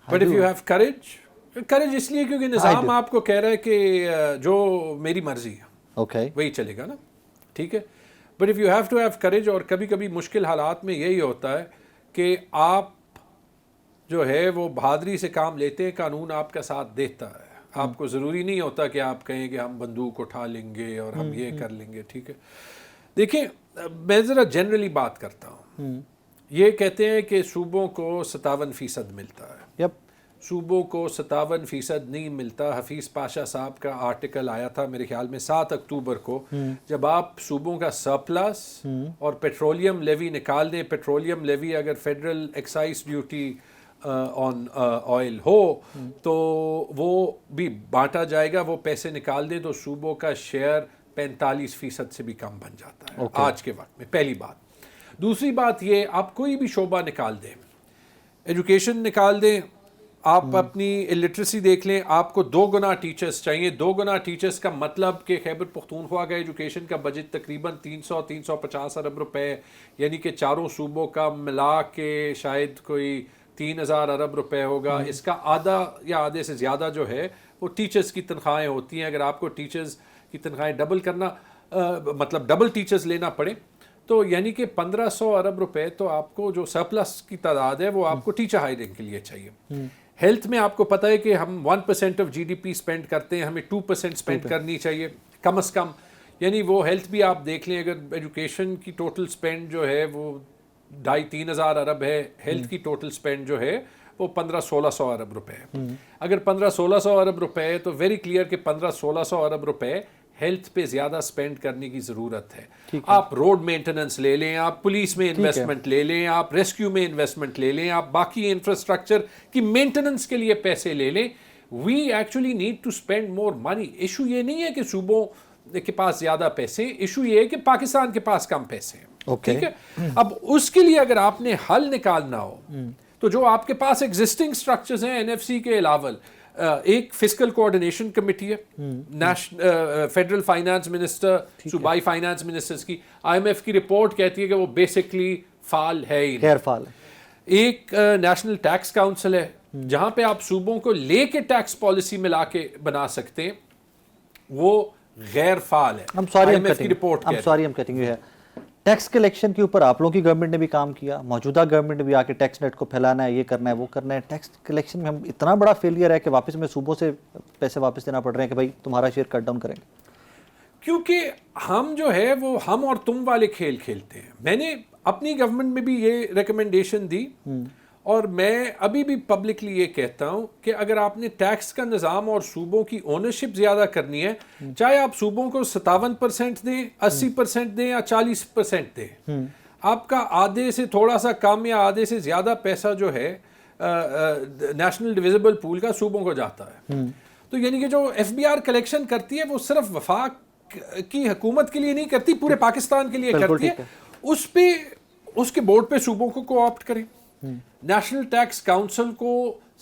But if you have courage اس لیے کیونکہ نظام آپ کو کہہ رہا ہے کہ جو میری مرضی ہے وہی چلے گا نا. ٹھیک ہے. But if you have to have courage, اور کبھی کبھی مشکل حالات میں یہی ہوتا ہے کہ آپ جو ہے وہ بہادری سے کام لیتے ہیں, قانون آپ کا ساتھ دیتا ہے. آپ کو ضروری نہیں ہوتا کہ آپ کہیں کہ ہم بندوق اٹھا لیں گے اور ہم یہ کر لیں گے. ٹھیک ہے. دیکھیں میں ذرا جنرلی بات کرتا ہوں. یہ کہتے ہیں کہ صوبوں کو 57% ملتا ہے. صوبوں کو 57% نہیں ملتا. حفیظ پاشا صاحب کا آرٹیکل آیا تھا میرے خیال میں 7 اکتوبر کو, جب آپ صوبوں کا سرپلس اور پیٹرولیم لیوی نکال دیں. پیٹرولیم لیوی اگر federal excise duty on oil ہو تو وہ بھی بانٹا جائے گا, وہ پیسے نکال دیں تو صوبوں کا شیئر 45% سے بھی کم بن جاتا ہے آج کے وقت میں. پہلی بات. دوسری بات یہ, آپ کوئی بھی شعبہ نکال دیں, ایجوکیشن نکال دیں, آپ اپنی الٹریسی دیکھ لیں, آپ کو 2 گنا ٹیچرز چاہیے. 2 گنا ٹیچرز کا مطلب کہ خیبر پختونخوا کا ایجوکیشن کا بجٹ تقریباً 300-350 ارب روپے, یعنی کہ چاروں صوبوں کا ملا کے شاید کوئی 3000 ارب روپے ہوگا. اس کا آدھا یا آدھے سے زیادہ جو ہے وہ ٹیچرز کی تنخواہیں ہوتی ہیں. اگر آپ کو ٹیچرز کی تنخواہیں ڈبل کرنا مطلب ڈبل ٹیچرز لینا پڑے تو یعنی کہ 1500 ارب روپے تو آپ کو جو سرپلس کی تعداد ہے وہ آپ کو ٹیچر ہائرنگ کے لیے چاہیے. ہیلتھ میں آپ کو پتہ ہے کہ ہم 1% of G D P spend کرتے ہیں, ہمیں 2% اسپینڈ کرنی چاہیے کم از کم. یعنی وہ ہیلتھ بھی آپ دیکھ لیں, اگر ایجوکیشن کی ٹوٹل اسپینڈ جو ہے وہ 2,500-3 ہزار ارب ہے, ہیلتھ کی ٹوٹل اسپینڈ جو ہے وہ 1500-1600 ارب روپے ہے. اگر 1500-1600 ارب روپے ہے تو ویری کلیئر کہ 1500-1600 ارب روپے ہیلتھ پہ زیادہ سپینڈ کرنے کی ضرورت ہے. آپ روڈ مینٹیننس لے لیں, آپ پولیس میں انویسٹمنٹ لے لیں, آپ ریسکیو میں انویسٹمنٹ لے لیں, آپ باقی انفراسٹرکچر کی مینٹیننس کے لیے پیسے لے لیں. We actually need to spend more money. Issue یہ نہیں ہے کہ صوبوں کے پاس زیادہ پیسے, ایشو یہ ہے کہ پاکستان کے پاس کم پیسے ہیں. ٹھیک ہے. اب اس کے لیے اگر آپ نے حل نکالنا ہو تو جو آپ کے پاس ایگزسٹنگ اسٹرکچرز ہیں NFC کے علاوہ, ایک فسکل کوآرڈینیشن کمیٹی ہے, فیڈرل فائنانس منسٹر, صوبائی فائنانس منسٹرز کی. IMF کی رپورٹ کہتی ہے کہ وہ بیسکلی فعال ہے ہی غیر فعال ہے. ایک نیشنل ٹیکس کاؤنسل ہے جہاں پہ آپ صوبوں کو لے کے ٹیکس پالیسی ملا کے بنا سکتے ہیں, وہ غیر فعال ہے. IMF کی رپورٹ ہے. ٹیکس کلیکشن کے اوپر آپ لوگوں کی گورنمنٹ نے بھی کام کیا, موجودہ گورنمنٹ نے بھی آ کے ٹیکس نیٹ کو پھیلانا ہے, یہ کرنا ہے وہ کرنا ہے. ٹیکس کلیکشن میں ہم اتنا بڑا فیلئر ہے کہ واپس میں صوبوں سے پیسے واپس دینا پڑ رہے ہیں کہ بھائی تمہارا شیئر کٹ ڈاؤن کریں گے, کیونکہ ہم جو ہے وہ ہم اور تم والے کھیل کھیلتے ہیں. میں نے اپنی گورنمنٹ میں بھی یہ ریکمنڈیشن دی, اور میں ابھی بھی پبلکلی یہ کہتا ہوں کہ اگر آپ نے ٹیکس کا نظام اور صوبوں کی اونرشپ زیادہ کرنی ہے, چاہے آپ صوبوں کو 57% دیں, 80% دیں یا 40% دیں, آپ کا آدھے سے تھوڑا سا کم یا آدھے سے زیادہ پیسہ جو ہے نیشنل ڈویزیبل پول کا صوبوں کو جاتا ہے. تو یعنی کہ جو FBR کلیکشن کرتی ہے وہ صرف وفاق کی حکومت کے لیے نہیں کرتی, پورے پاکستان کے لیے کرتی ہے. اس پہ اس کے بورڈ پہ صوبوں کو کوآپٹ کریں. نیشنل ٹیکس کاؤنسل کو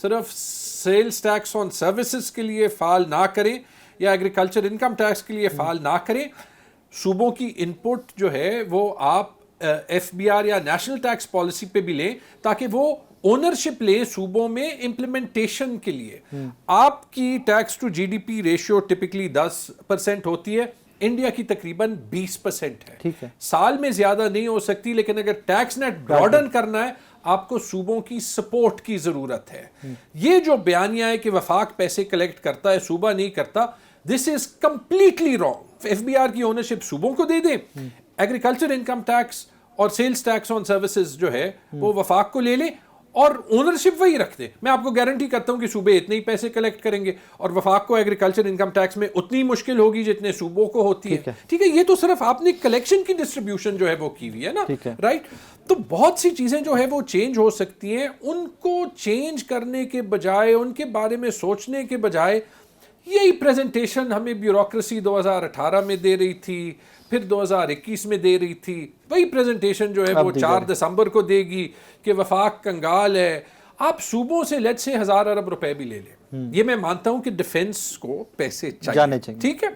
صرف سیلز ٹیکس آن سروسز کے لیے فعال نہ کریں یا ایگریکلچر انکم ٹیکس کے لیے فعال نہ کریں. صوبوں کی ان پٹ جو ہے وہ آپ FBR या नेशनल टैक्स पॉलिसी पे भी लें, ताकि वो ओनरशिप ले सूबों में इम्प्लीमेंटेशन के लिए। आपकी tax to GDP ratio typically 10% होती है, इंडिया की तकरीबन 20% है। ठीक है। साल में ज्यादा नहीं हो सकती, लेकिन अगर टैक्स नेट ब्रॉडन करना है, आपको सूबों की सपोर्ट की जरूरत है। ये जो बयानिया है कि वफाक पैसे कलेक्ट करता है, सूबा नहीं करता, this is completely wrong. FBR की ओनरशिप सूबों को दे दें, एग्रीकल्चर इनकम टैक्स और सेल्स टैक्स ऑन सर्विसेज जो है वो वफाक को ले लें और ओनरशिप वही रख दे। मैं आपको गारंटी करता हूं कि सूबे इतने ही पैसे कलेक्ट करेंगे और वफाक को एग्रीकल्चर इनकम टैक्स में उतनी मुश्किल होगी जितने सूबों को होती है। ठीक है, ये तो सिर्फ आपने कलेक्शन की डिस्ट्रीब्यूशन जो है वो की हुई है ना, राइट। तो बहुत सी चीजें जो है वो चेंज हो सकती हैं। उनको चेंज करने के बजाय, उनके बारे में सोचने के बजाय, यही प्रेजेंटेशन हमें ब्यूरोक्रेसी 2018 में दे रही थी, फिर 2021 में दे रही थी, वही प्रेजेंटेशन जो है वो 4 दिसंबर को देगी कि वफाक कंगाल है। आप सूबों से लेट से 1000 अरब रुपए भी ले लें, ये मैं मानता हूं कि डिफेंस को पैसे चाहिए, ठीक है,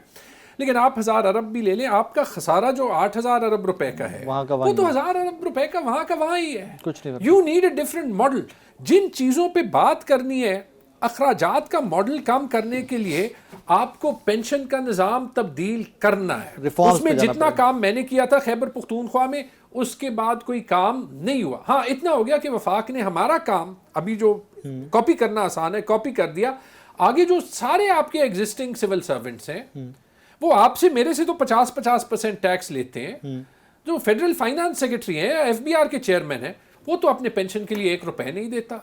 लेकिन आप 1000 अरब भी ले लें, आपका खसारा जो 8000 अरब रुपए का है वो तो 1000 अरब रुपए का वहां ही है। कुछ नहीं, you need a different model. जिन चीजों पे बात करनी है, अखराजात का मॉडल कम करने के लिए आपको पेंशन का निज़ाम तब्दील करना है। उसमें जितना काम मैंने किया था खैबर पख्तूनख्वा में, उसके बाद कोई काम नहीं हुआ। हाँ, इतना हो गया कि वफाक ने हमारा काम, अभी जो कॉपी करना आसान है, कॉपी कर दिया। आगे जो सारे आपके एग्जिस्टिंग सिविल सर्वेंट्स हैं वो आपसे, मेरे से तो 50% टैक्स लेते हैं। जो फेडरल फाइनेंस सेक्रेटरी हैं, FBR के चेयरमैन हैं, वो तो अपने पेंशन के लिए 1 रुपए नहीं देता,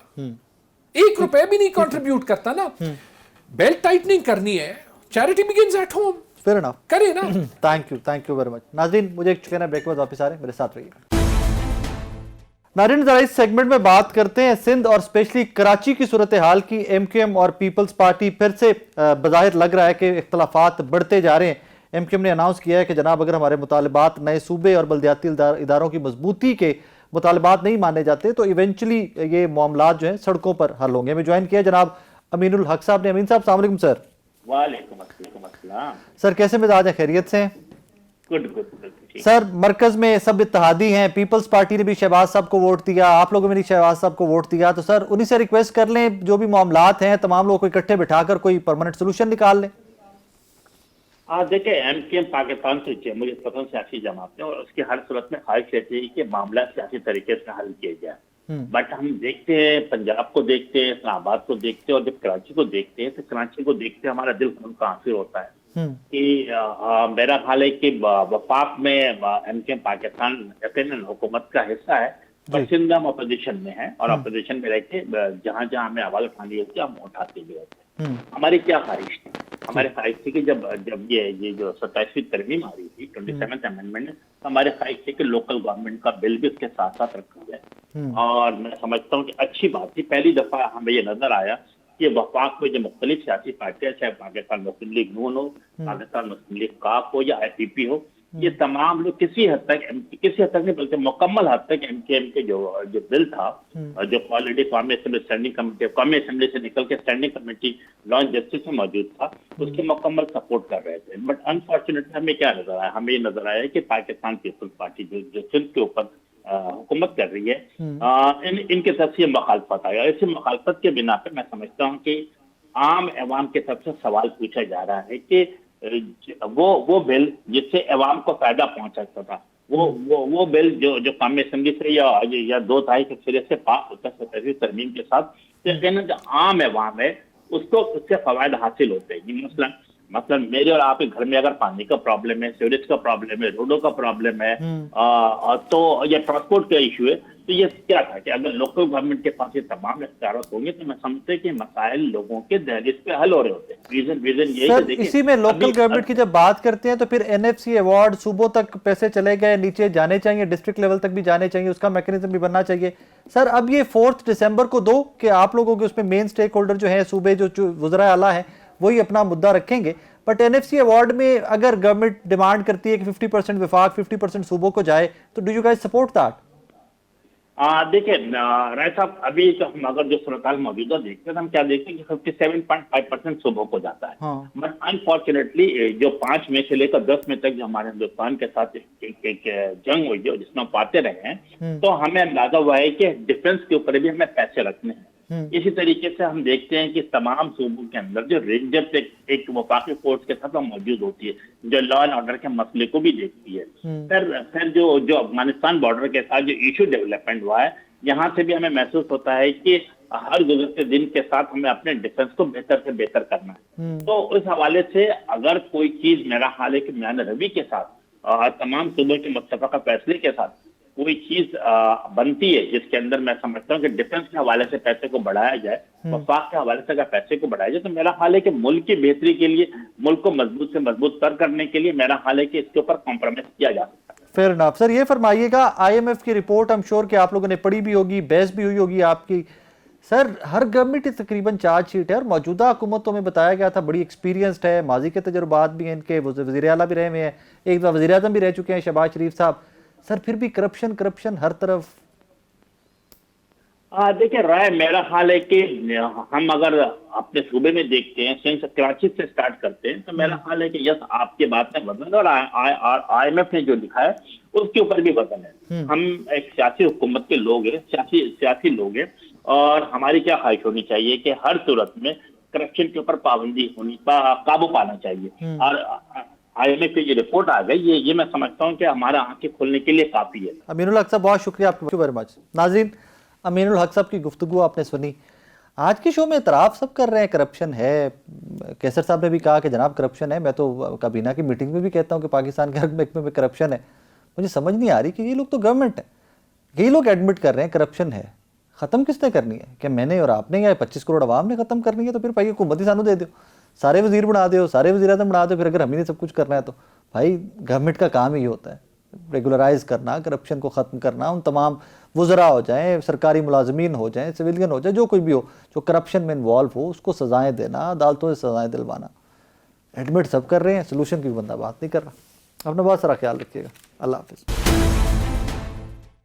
1 रुपए भी नहीं कंट्रीब्यूट करता ना। बेल्ट टाइटनिंग करनी है, charity begins at home. Fair enough, करे ना। Thank you very much. नाज़रीन, मुझे एक कहना, ब्रेक के बाद वापस आ रहे हैं, मेरे साथ रहिए। नाज़रीन, जरा इस सेगमेंट में बात करते हैं सिंध और स्पेशली कराची की सूरत हाल की। MKM और पीपल्स पार्टी फिर से बज़ाहिर लग रहा है कि इख्तलाफात बढ़ते जा रहे हैं। MKM ने अनाउंस किया है कि जनाब अगर हमारे मुतालबात नए सूबे और बल्दियाती इदारों की मजबूती के मुतालबात नहीं माने जाते तो इवेंचुअली ये मामलात जो हैं सड़कों पर हल होंगे। हमें ज्वाइन किया जनाब अमीनुल हक साहब ने। अमीन साहब, अस्सलाम वालेकुम सर। वालेकुम अस्सलाम सर, कैसे मिजाज है, खैरियत से हैं? गुड। सर, मरकज में सब इत्तेहादी हैं, पीपल्स पार्टी ने भी शहबाज साहब को वोट दिया, आप लोगों ने भी शहबाज साहब को वोट दिया, तो सर उन्हीं से रिक्वेस्ट कर लें जो भी मामलात हैं तमाम लोगों को इकट्ठे बिठाकर कोई परमानेंट सोल्यूशन निकाल लें। देखिए, MKM पाकिस्तान से मुझे पसंद सियासी जमात है और उसकी हर सूरत में ख्वाहिश रहती है कि मामला सियासी तरीके से हल किया जाए। बट हम देखते हैं, पंजाब को देखते हैं, इस्लामाबाद को देखते हैं, और जब कराची को देखते हैं तो कराची को देखते हमारा दिल खून का आंसू होता है कि मेरा ख्याल है कि वफाक में MKM पाकिस्तान यकीनन हुकूमत का हिस्सा है, पर सिंध हम अपोजिशन में है और अपोजिशन में रह के जहाँ जहाँ हमें आवाज उठानी होती है हम उठाते भी रहते हैं। हमारी क्या ख्वाहिश थी? हमारी ख्वाहिश थी कि जब ये जो 27वीं तरमीम आ रही थी, 27th अमेंडमेंट, तो हमारी ख्वाहिश थी कि लोकल गवर्नमेंट का बिल भी उसके साथ साथ रखा जाए। और मैं समझता हूँ कि अच्छी बात थी। पहली दफा हमें ये नजर आया कि वफाक में जो मुख्तलिफ सियासी पार्टियां, चाहे पाकिस्तान मुस्लिम लीग नून हो, पाकिस्तान मुस्लिम लीग काफ हो या IPP हो, ये तमाम लोग किसी हद तक नहीं बल्कि मुकम्मल हद तक MKM के जो बिल था, जो ऑलरेडी कौमी असेंबली स्टैंडिंग कमेटी, कौमी असेंबली से निकल के standing committee law and justice में मौजूद था, उसकी मुकम्मल सपोर्ट कर रहे थे। बट अनफॉर्चुनेटली हमें क्या नजर आया? हमें ये नजर आया कि पाकिस्तान पीपल्स पार्टी जो सिंध के ऊपर हुकूमत कर रही है, इनके तरफ से मुखालफत आया। इसी मुखालफत के बिना पे मैं समझता हूँ कि आम अवाम की तरफ से सवाल पूछा जा रहा है कि वो बिल जिससे अवाम को फायदा पहुंच सकता था, वो बिल जो कौमी असेंबली से या 2/3 के सिरे से पास होता है 27वीं तरमीम के साथ, तो जो आम अवाम है उसको उससे फवायद हासिल होते हैं। मतलब मेरे और आपके घर में अगर पानी का प्रॉब्लम है, सीवरेज का प्रॉब्लम है, रोडों का प्रॉब्लम है, तो ये ट्रांसपोर्ट का इशू है, तो ये क्या था कि अगर लोकल गवर्नमेंट के पास ये तमाम इख्तियार होंगे तो मैं समझते कि मसाइल लोगों के दहलीज पे हल हो रहे होते हैं। रीजन यही है। इसी में लोकल गवर्नमेंट की जब बात करते हैं तो फिर NFC अवार्ड सूबों तक पैसे चले गए, नीचे जाने चाहिए, डिस्ट्रिक्ट लेवल तक भी जाने चाहिए, उसका मैकेनिज्म भी बनना चाहिए। सर, अब ये 4 दिसंबर को दो कि आप लोगों के उसमें मेन स्टेक होल्डर जो है सूबे, जो वज़रा आला है, वही अपना मुद्दा रखेंगे, बट NFC अवार्ड में अगर गवर्नमेंट डिमांड करती है कि 50% वफाक 50% सूबों को जाए, तो do you guys support that? देखिए राय साहब, अभी तो हम अगर जो सूरत मौजूदा देखते हैं तो हम क्या देखते हैं कि 57.5% सुबह को जाता है। हाँ। बट अनफॉर्चुनेटली जो 5 मई से लेकर 10 मई तक जो हमारे हिंदुस्तान के साथ एक जंग हुई जो जिसमें हम पाते रहे हैं, तो हमें अंदाजा हुआ है कि डिफेंस के ऊपर भी हमें पैसे रखने हैं। इसी तरीके से हम देखते हैं कि तमाम सूबों के अंदर जो रेंजर्स एक वफाकी फोर्स के साथ मौजूद होती है, जो लॉ एंड ऑर्डर के मसले को भी देखती है। फिर जो अफगानिस्तान बॉर्डर के साथ जो इशू डेवलपमेंट हुआ है, यहाँ से भी हमें महसूस होता है कि हर गुजरते दिन के साथ हमें अपने डिफेंस को बेहतर से बेहतर करना है। तो उस हवाले से अगर कोई चीज, मेरा ख्याल है कि म्यान रवि के साथ तमाम सूबों के मुत्तफ़क़ा फैसले के साथ कोई चीज बनती है जिसके अंदर मैं समझता हूँ कि डिफेंस के हवाले से पैसे को बढ़ाया जाए, वफाक के हवाले से अगर पैसे को बढ़ाया जाए, तो मेरा ख्याल है कि मुल्क की बेहतरी के लिए, मुल्क को मजबूत से मजबूत तर करने के लिए मेरा ख्याल है कि इसके ऊपर कॉम्प्रोमाइज किया जा सकता है। Fair enough. सर ये फरमाइएगा, IMF की रिपोर्ट हम श्योर कि आप लोगों ने पढ़ी भी होगी, बहस भी हुई होगी आपकी। सर हर गवर्नमेंट की तकरीबन चार्जशीट है और मौजूदा हुकूमतों में बताया गया था बड़ी एक्सपीरियंस्ड है, माजी के तजुर्बात भी हैं इनके, वज़ीर आला भी रहे हुए हैं, एक दफ़ा वज़ीर आज़म भी रह चुके हैं शहबाज शरीफ साहब। सर फिर भी करप्शन हर तरफ। देखिए राय, मेरा ख्याल है कि हम अगर अपने सूबे में देखते हैं, सिंध कराची से स्टार्ट करते हैं, तो मेरा ख्याल है कि यस, आपके बात में वजन है और IMF ने जो लिखा है उसके ऊपर भी वजन है। हम एक सियासी हुकूमत के लोग हैं, सियासी लोग हैं, और हमारी क्या ख्वाहिश होनी चाहिए कि हर सूरत में करप्शन के ऊपर पाबंदी होनी, काबू पाना चाहिए। और IMF की जो रिपोर्ट आ गई, ये मैं समझता हूँ कि हमारा आंखें खोलने के लिए काफी है। अमीनुल हक साहब बहुत शुक्रिया आपका, वेरी मच। नाज़रीन, अमीनुल हक साहब की गुफ्तगू आपने सुनी। आज के शो में इतराफ़ सब कर रहे हैं करप्शन है। कैसर साहब ने भी कहा कि जनाब करप्शन है। मैं तो काबीना की मीटिंग में भी कहता हूँ कि पाकिस्तान के हर महकमे में करप्शन है। मुझे समझ नहीं आ रही कि ये लोग तो गवर्नमेंट है, यही लोग एडमिट कर रहे हैं करप्शन है। ख़त्म किसने करनी है? क्या मैंने और आपने या 25 करोड़ आवाम ने ख़त्म करनी है? तो फिर भाई हुकूमत ही सानू दे दो, सारे वजीर बना दो, सारे वज़ीर आज़म बना दो। फिर अगर हम ही ने सब कुछ करना है तो भाई गवर्नमेंट का काम ही होता है रेगुलराइज करना, करप्शन को ख़त्म करना। उन तमाम वज़रा हो जाएँ, सरकारी मुलाजमीन हो जाएँ, सिविलियन हो जाए, जो कोई भी हो जो करप्शन में इन्वॉल्व हो, उसको सज़ाएँ देना, अदालतों से सज़ाएँ दिलवाना। एडमिट सब कर रहे हैं, सोल्यूशन की बंदा बात नहीं कर रहा। अपना बहुत सारा ख्याल रखिएगा। अल्लाह हाफ़िज़।